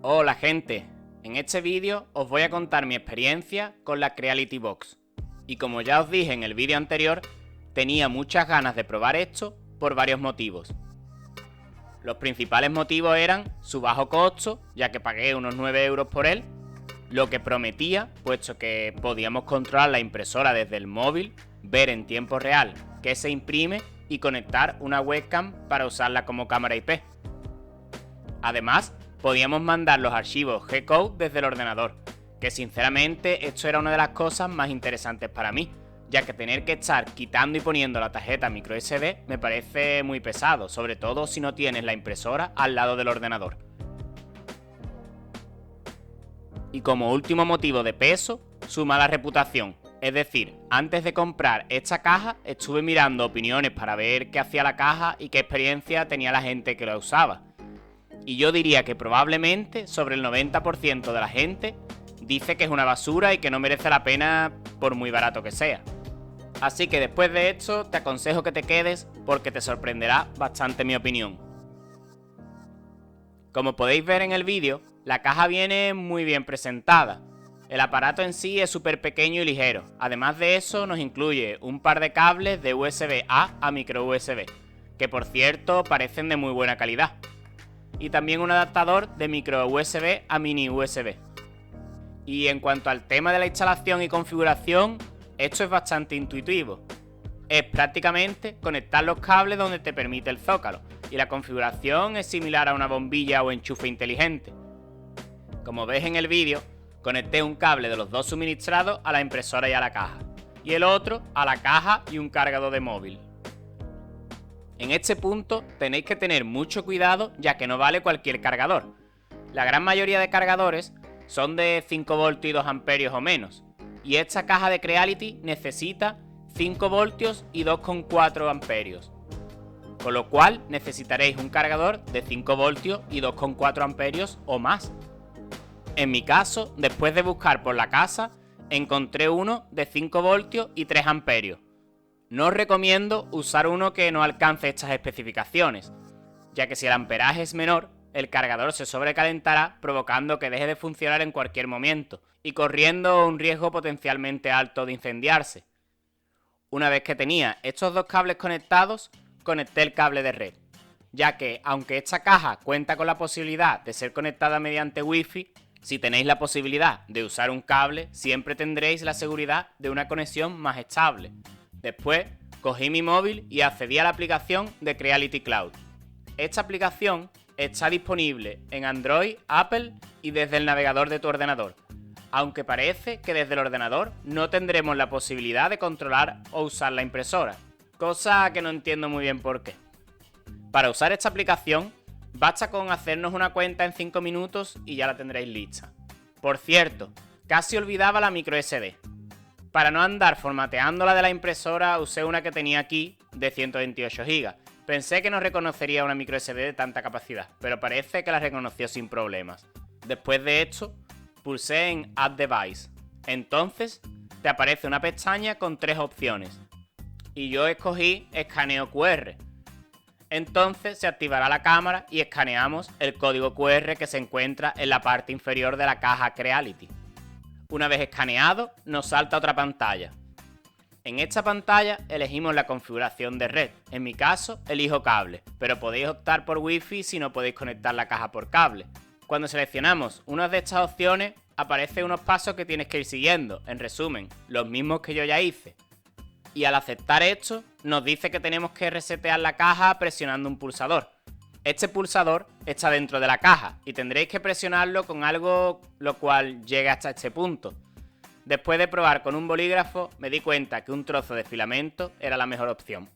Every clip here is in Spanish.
Hola gente, en este vídeo os voy a contar mi experiencia con la Creality Box. Y como ya os dije en el vídeo anterior, tenía muchas ganas de probar esto por varios motivos. Los principales motivos eran su bajo costo, ya que pagué unos 9 euros por él, lo que prometía, puesto que podíamos controlar la impresora desde el móvil, ver en tiempo real qué se imprime y conectar una webcam para usarla como cámara IP. Además, podíamos mandar los archivos G-Code desde el ordenador, que sinceramente esto era una de las cosas más interesantes para mí, ya que tener que estar quitando y poniendo la tarjeta micro SD me parece muy pesado, sobre todo si no tienes la impresora al lado del ordenador. Y como último motivo de peso, su mala reputación. Es decir, antes de comprar esta caja estuve mirando opiniones para ver qué hacía la caja y qué experiencia tenía la gente que la usaba. Y yo diría que probablemente sobre el 90% de la gente dice que es una basura y que no merece la pena por muy barato que sea. Así que después de esto te aconsejo que te quedes porque te sorprenderá bastante mi opinión. Como podéis ver en el vídeo, la caja viene muy bien presentada. El aparato en sí es súper pequeño y ligero. Además de eso nos incluye un par de cables de USB-A a micro USB, que por cierto parecen de muy buena calidad. Y también un adaptador de micro USB a mini USB. Y en cuanto al tema de la instalación y configuración, esto es bastante intuitivo. Es prácticamente conectar los cables donde te permite el zócalo, y la configuración es similar a una bombilla o enchufe inteligente. Como ves en el vídeo, conecté un cable de los dos suministrados a la impresora y a la caja, y el otro a la caja y un cargador de móvil. En este punto tenéis que tener mucho cuidado ya que no vale cualquier cargador. La gran mayoría de cargadores son de 5 voltios y 2 amperios o menos, y esta caja de Creality necesita 5 voltios y 2,4 amperios. Con lo cual necesitaréis un cargador de 5 voltios y 2,4 amperios o más. En mi caso, después de buscar por la casa, encontré uno de 5 voltios y 3 amperios. No os recomiendo usar uno que no alcance estas especificaciones, ya que si el amperaje es menor, el cargador se sobrecalentará provocando que deje de funcionar en cualquier momento y corriendo un riesgo potencialmente alto de incendiarse. Una vez que tenía estos dos cables conectados, conecté el cable de red, ya que aunque esta caja cuenta con la posibilidad de ser conectada mediante Wi-Fi, si tenéis la posibilidad de usar un cable, siempre tendréis la seguridad de una conexión más estable. Después, cogí mi móvil y accedí a la aplicación de Creality Cloud. Esta aplicación está disponible en Android, Apple y desde el navegador de tu ordenador, aunque parece que desde el ordenador no tendremos la posibilidad de controlar o usar la impresora, cosa que no entiendo muy bien por qué. Para usar esta aplicación, basta con hacernos una cuenta en 5 minutos y ya la tendréis lista. Por cierto, casi olvidaba la micro SD. Para no andar formateándola de la impresora, usé una que tenía aquí de 128 GB. Pensé que no reconocería una micro SD de tanta capacidad, pero parece que la reconoció sin problemas. Después de esto, pulsé en Add Device. Entonces, te aparece una pestaña con 3 opciones. Y yo escogí Escaneo QR. Entonces se activará la cámara y escaneamos el código QR que se encuentra en la parte inferior de la caja Creality. Una vez escaneado, nos salta otra pantalla. En esta pantalla elegimos la configuración de red. En mi caso, elijo cable, pero podéis optar por Wi-Fi si no podéis conectar la caja por cable. Cuando seleccionamos una de estas opciones, aparecen unos pasos que tienes que ir siguiendo, en resumen, los mismos que yo ya hice. Y al aceptar esto, nos dice que tenemos que resetear la caja presionando un pulsador. Este pulsador está dentro de la caja y tendréis que presionarlo con algo lo cual llegue hasta este punto. Después de probar con un bolígrafo, me di cuenta que un trozo de filamento era la mejor opción.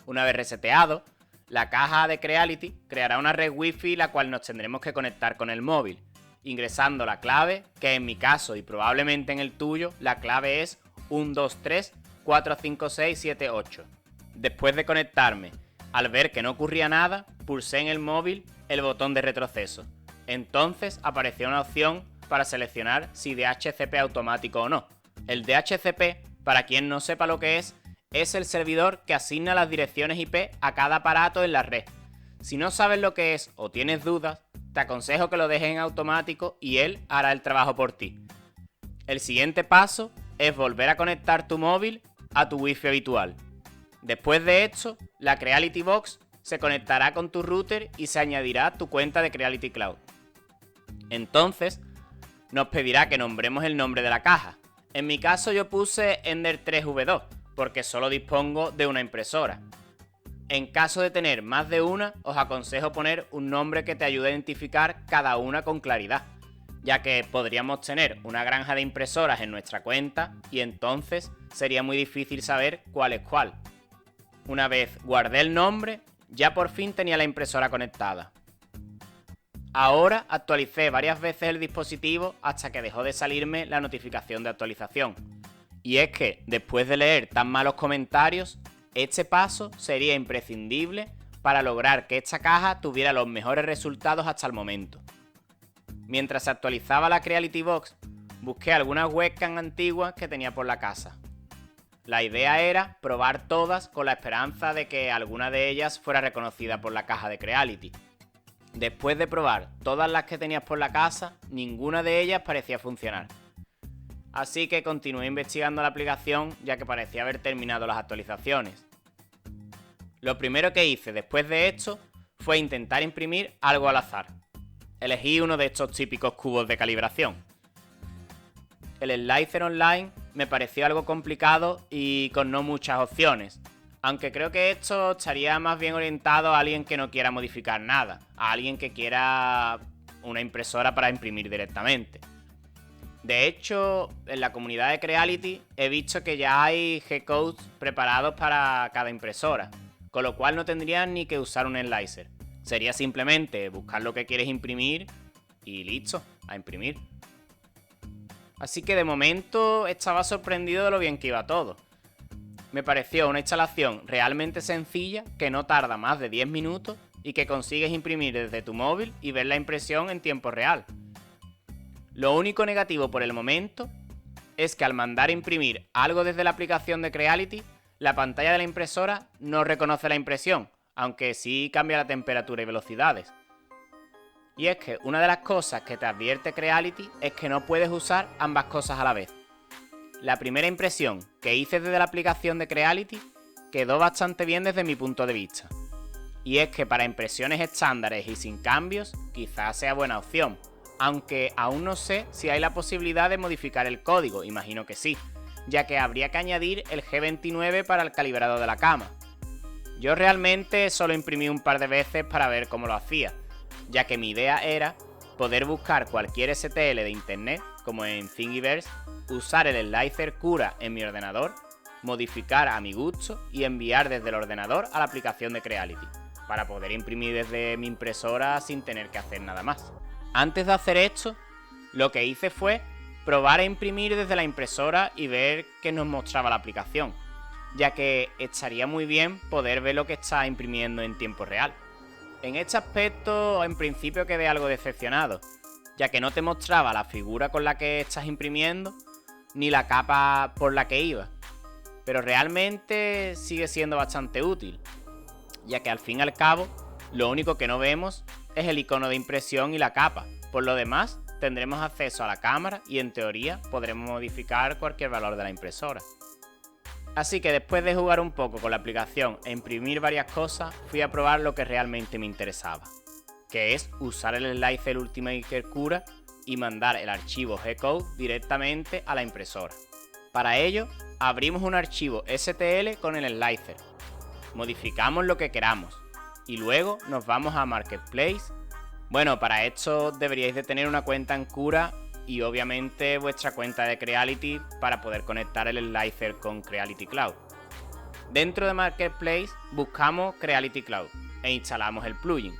Una vez reseteado, la caja de Creality creará una red Wi-Fi la cual nos tendremos que conectar con el móvil, ingresando la clave, que en mi caso y probablemente en el tuyo, la clave es 123456778. Después de conectarme, al ver que no ocurría nada, pulsé en el móvil el botón de retroceso. Entonces apareció una opción para seleccionar si DHCP automático o no. El DHCP, para quien no sepa lo que es el servidor que asigna las direcciones IP a cada aparato en la red. Si no sabes lo que es o tienes dudas, te aconsejo que lo dejes en automático y él hará el trabajo por ti. El siguiente paso es volver a conectar tu móvil a tu Wi-Fi habitual. Después de esto, la Creality Box se conectará con tu router y se añadirá a tu cuenta de Creality Cloud. Entonces, nos pedirá que nombremos el nombre de la caja. En mi caso yo puse Ender 3V2 porque solo dispongo de una impresora. En caso de tener más de una, os aconsejo poner un nombre que te ayude a identificar cada una con claridad, ya que podríamos tener una granja de impresoras en nuestra cuenta y entonces sería muy difícil saber cuál es cuál. Una vez guardé el nombre, ya por fin tenía la impresora conectada. Ahora actualicé varias veces el dispositivo hasta que dejó de salirme la notificación de actualización. Y es que, después de leer tan malos comentarios, este paso sería imprescindible para lograr que esta caja tuviera los mejores resultados hasta el momento. Mientras se actualizaba la Creality Box, busqué algunas webcams antiguas que tenía por la casa. La idea era probar todas con la esperanza de que alguna de ellas fuera reconocida por la caja de Creality. Después de probar todas las que tenías por la casa, ninguna de ellas parecía funcionar. Así que continué investigando la aplicación ya que parecía haber terminado las actualizaciones. Lo primero que hice después de esto fue intentar imprimir algo al azar. Elegí uno de estos típicos cubos de calibración. El Slicer Online me pareció algo complicado y con no muchas opciones, aunque creo que esto estaría más bien orientado a alguien que no quiera modificar nada, a alguien que quiera una impresora para imprimir directamente. De hecho, en la comunidad de Creality he visto que ya hay G-codes preparados para cada impresora, con lo cual no tendrías ni que usar un slicer. Sería simplemente buscar lo que quieres imprimir y listo, a imprimir. Así que de momento estaba sorprendido de lo bien que iba todo. Me pareció una instalación realmente sencilla que no tarda más de 10 minutos y que consigues imprimir desde tu móvil y ver la impresión en tiempo real. Lo único negativo por el momento es que al mandar a imprimir algo desde la aplicación de Creality, la pantalla de la impresora no reconoce la impresión, aunque sí cambia la temperatura y velocidades. Y es que una de las cosas que te advierte Creality es que no puedes usar ambas cosas a la vez. La primera impresión que hice desde la aplicación de Creality quedó bastante bien desde mi punto de vista. Y es que para impresiones estándares y sin cambios, quizás sea buena opción, aunque aún no sé si hay la posibilidad de modificar el código, imagino que sí, ya que habría que añadir el G29 para el calibrado de la cama. Yo realmente solo imprimí un par de veces para ver cómo lo hacía, ya que mi idea era poder buscar cualquier STL de internet, como en Thingiverse, usar el slicer Cura en mi ordenador, modificar a mi gusto y enviar desde el ordenador a la aplicación de Creality, para poder imprimir desde mi impresora sin tener que hacer nada más. Antes de hacer esto, lo que hice fue probar a imprimir desde la impresora y ver qué nos mostraba la aplicación, ya que estaría muy bien poder ver lo que está imprimiendo en tiempo real. En este aspecto, en principio quedé algo decepcionado, ya que no te mostraba la figura con la que estás imprimiendo, ni la capa por la que iba. Pero realmente sigue siendo bastante útil, ya que al fin y al cabo, lo único que no vemos es el icono de impresión y la capa. Por lo demás, tendremos acceso a la cámara y en teoría podremos modificar cualquier valor de la impresora. Así que después de jugar un poco con la aplicación e imprimir varias cosas, fui a probar lo que realmente me interesaba, que es usar el Slicer Ultimaker Cura y mandar el archivo G-code directamente a la impresora. Para ello, abrimos un archivo STL con el slicer, modificamos lo que queramos y luego nos vamos a Marketplace. Bueno, para esto deberíais de tener una cuenta en Cura y obviamente vuestra cuenta de Creality para poder conectar el slicer con Creality Cloud. Dentro de Marketplace buscamos Creality Cloud e instalamos el plugin.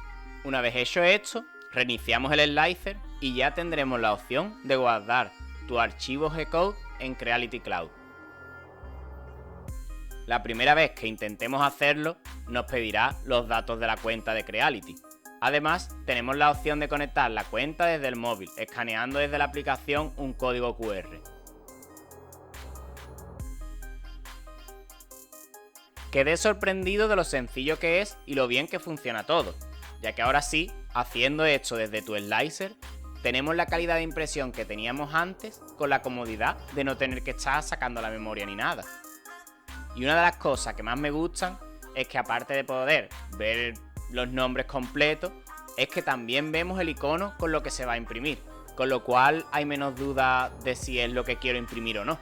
Una vez hecho esto, reiniciamos el slicer y ya tendremos la opción de guardar tu archivo G-code en Creality Cloud. La primera vez que intentemos hacerlo, nos pedirá los datos de la cuenta de Creality. Además, tenemos la opción de conectar la cuenta desde el móvil, escaneando desde la aplicación un código QR. Quedé sorprendido de lo sencillo que es y lo bien que funciona todo, ya que ahora sí Haciendo esto desde tu slicer, tenemos la calidad de impresión que teníamos antes con la comodidad de no tener que estar sacando la memoria ni nada. Y una de las cosas que más me gustan es que aparte de poder ver los nombres completos, es que también vemos el icono con lo que se va a imprimir, con lo cual hay menos duda de si es lo que quiero imprimir o no.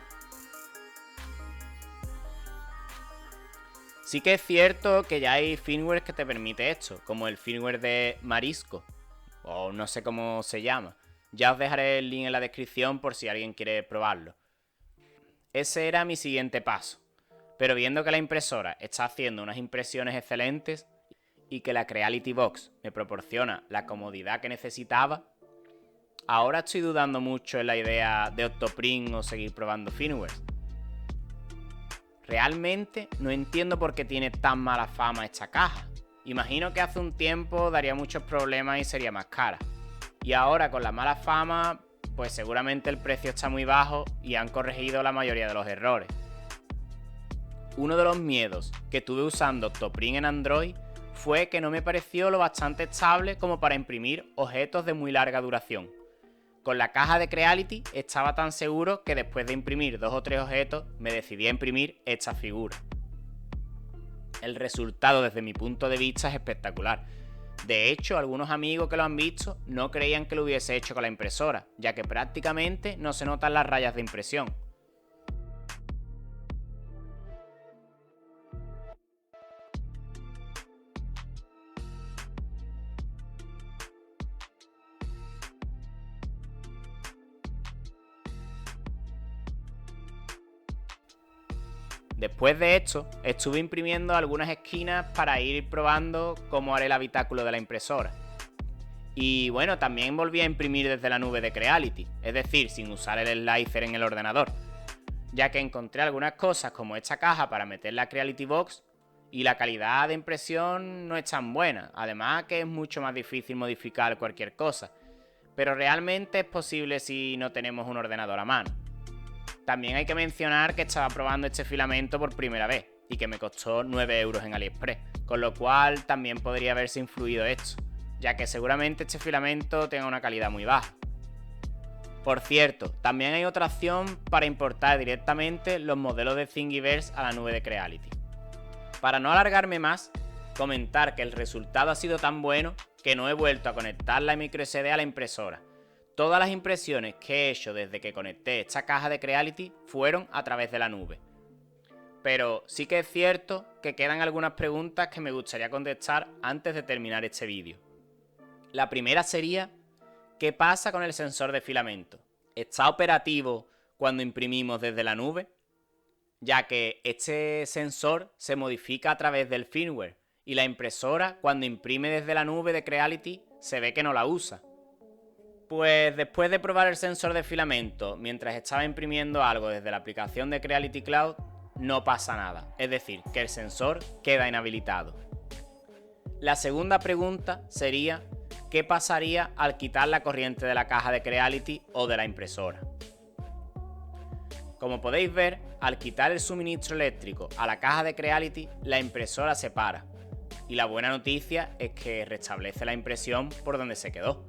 Sí que es cierto que ya hay firmware que te permite esto, como el firmware de Marisco, o no sé cómo se llama. Ya os dejaré el link en la descripción por si alguien quiere probarlo. Ese era mi siguiente paso, pero viendo que la impresora está haciendo unas impresiones excelentes y que la Creality Box me proporciona la comodidad que necesitaba, ahora estoy dudando mucho en la idea de Octoprint o seguir probando firmware. Realmente no entiendo por qué tiene tan mala fama esta caja. Imagino que hace un tiempo daría muchos problemas y sería más cara. Y ahora con la mala fama, pues seguramente el precio está muy bajo y han corregido la mayoría de los errores. Uno de los miedos que tuve usando Octoprint en Android fue que no me pareció lo bastante estable como para imprimir objetos de muy larga duración. Con la caja de Creality estaba tan seguro que después de imprimir 2 o 3 objetos me decidí a imprimir esta figura. El resultado desde mi punto de vista es espectacular. De hecho, algunos amigos que lo han visto no creían que lo hubiese hecho con la impresora, ya que prácticamente no se notan las rayas de impresión. Después de esto, estuve imprimiendo algunas esquinas para ir probando cómo haré el habitáculo de la impresora. Y bueno, también volví a imprimir desde la nube de Creality, es decir, sin usar el slicer en el ordenador, ya que encontré algunas cosas como esta caja para meter la Creality Box y la calidad de impresión no es tan buena, además que es mucho más difícil modificar cualquier cosa, pero realmente es posible si no tenemos un ordenador a mano. También hay que mencionar que estaba probando este filamento por primera vez y que me costó 9 euros en AliExpress, con lo cual también podría haberse influido esto, ya que seguramente este filamento tenga una calidad muy baja. Por cierto, también hay otra opción para importar directamente los modelos de Thingiverse a la nube de Creality. Para no alargarme más, comentar que el resultado ha sido tan bueno que no he vuelto a conectar la microSD a la impresora. Todas las impresiones que he hecho desde que conecté esta caja de Creality fueron a través de la nube. Pero sí que es cierto que quedan algunas preguntas que me gustaría contestar antes de terminar este vídeo. La primera sería, ¿qué pasa con el sensor de filamento? ¿Está operativo cuando imprimimos desde la nube? Ya que este sensor se modifica a través del firmware y la impresora cuando imprime desde la nube de Creality se ve que no la usa. Pues después de probar el sensor de filamento mientras estaba imprimiendo algo desde la aplicación de Creality Cloud, no pasa nada, es decir, que el sensor queda inhabilitado. La segunda pregunta sería, ¿qué pasaría al quitar la corriente de la caja de Creality o de la impresora? Como podéis ver, al quitar el suministro eléctrico a la caja de Creality, la impresora se para. Y la buena noticia es que restablece la impresión por donde se quedó.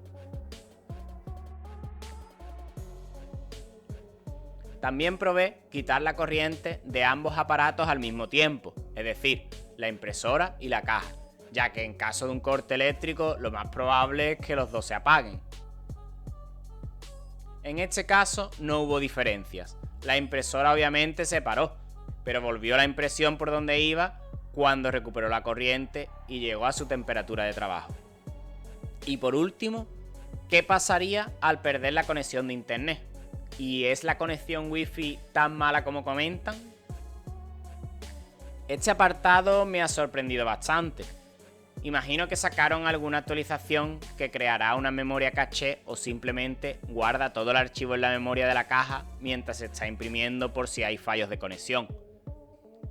También probé quitar la corriente de ambos aparatos al mismo tiempo, es decir, la impresora y la caja, ya que en caso de un corte eléctrico lo más probable es que los dos se apaguen. En este caso no hubo diferencias, la impresora obviamente se paró, pero volvió la impresión por donde iba cuando recuperó la corriente y llegó a su temperatura de trabajo. Y por último, ¿qué pasaría al perder la conexión de internet? ¿Y es la conexión Wi-Fi tan mala como comentan? Este apartado me ha sorprendido bastante. Imagino que sacaron alguna actualización que creará una memoria caché o simplemente guarda todo el archivo en la memoria de la caja mientras se está imprimiendo por si hay fallos de conexión.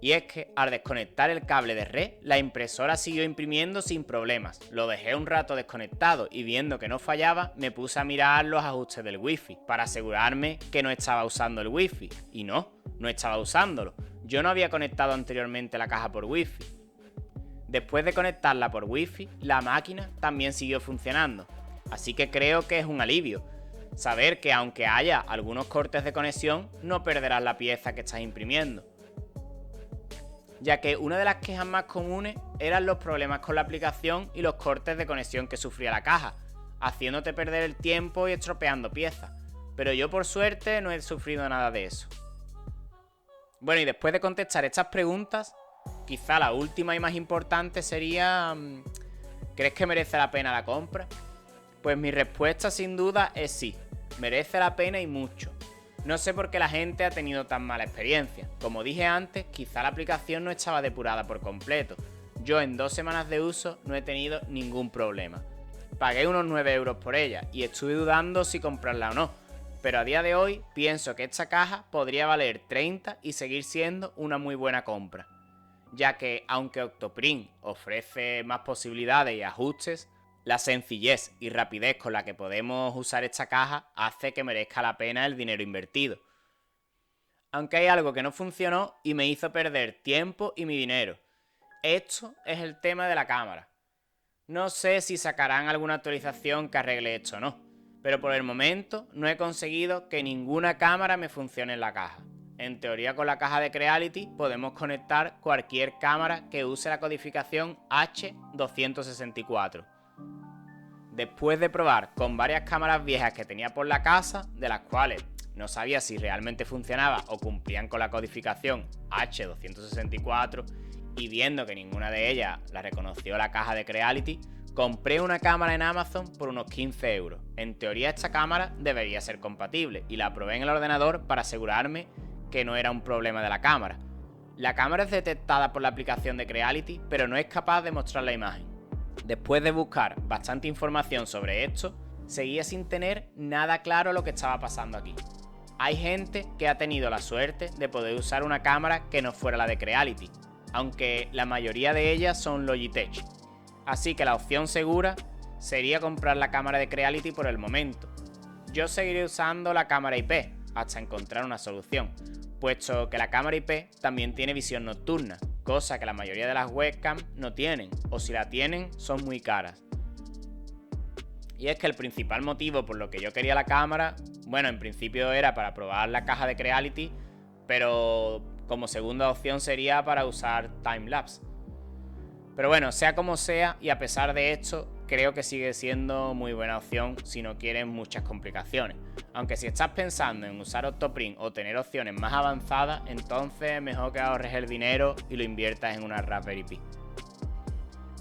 Y es que al desconectar el cable de red, la impresora siguió imprimiendo sin problemas. Lo dejé un rato desconectado y viendo que no fallaba, me puse a mirar los ajustes del Wi-Fi para asegurarme que no estaba usando el Wi-Fi. Y no estaba usándolo. Yo no había conectado anteriormente la caja por Wi-Fi. Después de conectarla por Wi-Fi, la máquina también siguió funcionando, así que creo que es un alivio saber que aunque haya algunos cortes de conexión, no perderás la pieza que estás imprimiendo. Ya que una de las quejas más comunes eran los problemas con la aplicación y los cortes de conexión que sufría la caja, haciéndote perder el tiempo y estropeando piezas, pero yo por suerte no he sufrido nada de eso. Bueno, y después de contestar estas preguntas, quizá la última y más importante sería: ¿crees que merece la pena la compra? Pues mi respuesta sin duda es sí, merece la pena y mucho. No sé por qué la gente ha tenido tan mala experiencia. Como dije antes, quizá la aplicación no estaba depurada por completo. Yo en 2 semanas de uso no he tenido ningún problema. Pagué unos 9 euros por ella y estuve dudando si comprarla o no, pero a día de hoy pienso que esta caja podría valer 30 y seguir siendo una muy buena compra, ya que aunque Octoprint ofrece más posibilidades y ajustes, la sencillez y rapidez con la que podemos usar esta caja hace que merezca la pena el dinero invertido. Aunque hay algo que no funcionó y me hizo perder tiempo y mi dinero. Esto es el tema de la cámara. No sé si sacarán alguna actualización que arregle esto o no, pero por el momento no he conseguido que ninguna cámara me funcione en la caja. En teoría, con la caja de Creality podemos conectar cualquier cámara que use la codificación H264. Después de probar con varias cámaras viejas que tenía por la casa, de las cuales no sabía si realmente funcionaba o cumplían con la codificación H264, y viendo que ninguna de ellas la reconoció la caja de Creality, compré una cámara en Amazon por unos 15 euros. En teoría esta cámara debería ser compatible y la probé en el ordenador para asegurarme que no era un problema de la cámara. La cámara es detectada por la aplicación de Creality, pero no es capaz de mostrar la imagen. Después de buscar bastante información sobre esto, seguía sin tener nada claro lo que estaba pasando aquí. Hay gente que ha tenido la suerte de poder usar una cámara que no fuera la de Creality, aunque la mayoría de ellas son Logitech. Así que la opción segura sería comprar la cámara de Creality por el momento. Yo seguiré usando la cámara IP hasta encontrar una solución, puesto que la cámara IP también tiene visión nocturna, cosa que la mayoría de las webcams no tienen, o si la tienen son muy caras. Y es que el principal motivo por lo que yo quería la cámara, bueno, en principio era para probar la caja de Creality, pero como segunda opción sería para usar timelapse. Pero bueno, sea como sea, y a pesar de esto, creo que sigue siendo muy buena opción si no quieres muchas complicaciones. Aunque si estás pensando en usar Octoprint o tener opciones más avanzadas, entonces mejor que ahorres el dinero y lo inviertas en una Raspberry Pi.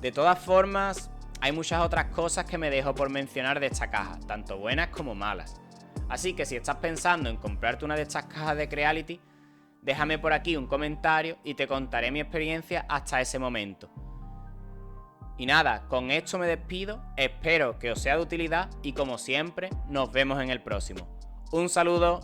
De todas formas, hay muchas otras cosas que me dejo por mencionar de esta caja, tanto buenas como malas. Así que si estás pensando en comprarte una de estas cajas de Creality, déjame por aquí un comentario y te contaré mi experiencia hasta ese momento. Y nada, con esto me despido, espero que os sea de utilidad y como siempre, nos vemos en el próximo. Un saludo.